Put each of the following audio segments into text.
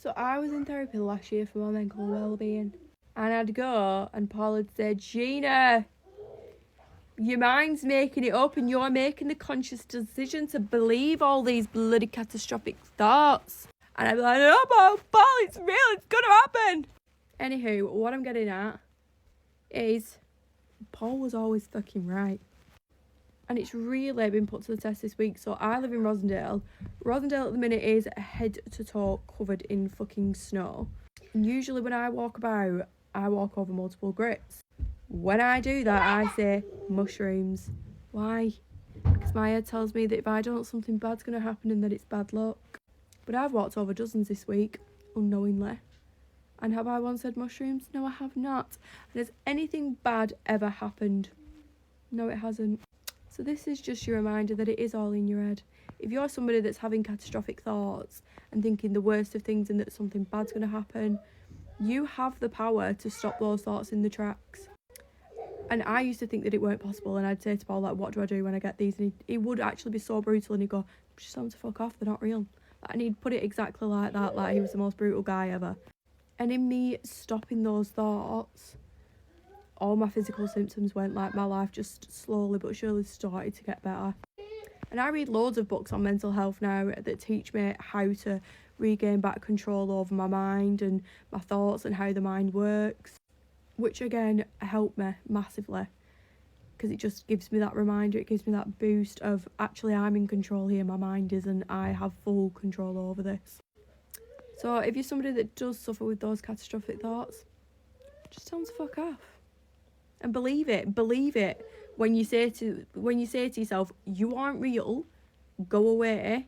So I was in therapy last year for my mental well-being, and I'd go and Paul had said, Gina, your mind's making it up and you're making the conscious decision to believe all these bloody catastrophic thoughts. And I'd be like, no, Paul, it's real, it's gonna happen. Anywho, what I'm getting at is Paul was always fucking right. And it's really been put to the test this week. So I live in Rosendale. Rosendale at the minute is head to toe covered in fucking snow. And usually when I walk about, I walk over multiple grits. When I do that, I say mushrooms. Why? Because my head tells me that if I don't, something bad's going to happen and that it's bad luck. But I've walked over dozens this week, unknowingly. And have I once said mushrooms? No, I have not. And has anything bad ever happened? No, it hasn't. So this is just your reminder that it is all in your head. If you're somebody that's having catastrophic thoughts and thinking the worst of things and that something bad's going to happen, you have the power to stop those thoughts in the tracks. And I used to think that it weren't possible, and I'd say to Paul, like, what do I do when I get these? And he would actually be so brutal, and he'd go, just tell them to fuck off, they're not real. And he'd put it exactly like that, like he was the most brutal guy ever. And in me stopping those thoughts, all my physical symptoms went, like my life just slowly but surely started to get better. And I read loads of books on mental health now that teach me how to regain back control over my mind and my thoughts and how the mind works, which again helped me massively because it just gives me that reminder, it gives me that boost of actually I'm in control here, my mind isn't, I have full control over this. So if you're somebody that does suffer with those catastrophic thoughts, just tell them to fuck off. And believe it. When you say to yourself, you aren't real, go away.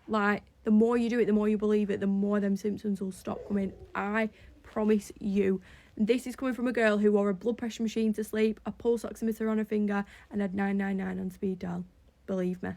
Like, the more you do it, the more you believe it, the more them symptoms will stop coming. I promise you. This is coming from a girl who wore a blood pressure machine to sleep, a pulse oximeter on her finger, and had 999 on speed dial. Believe me.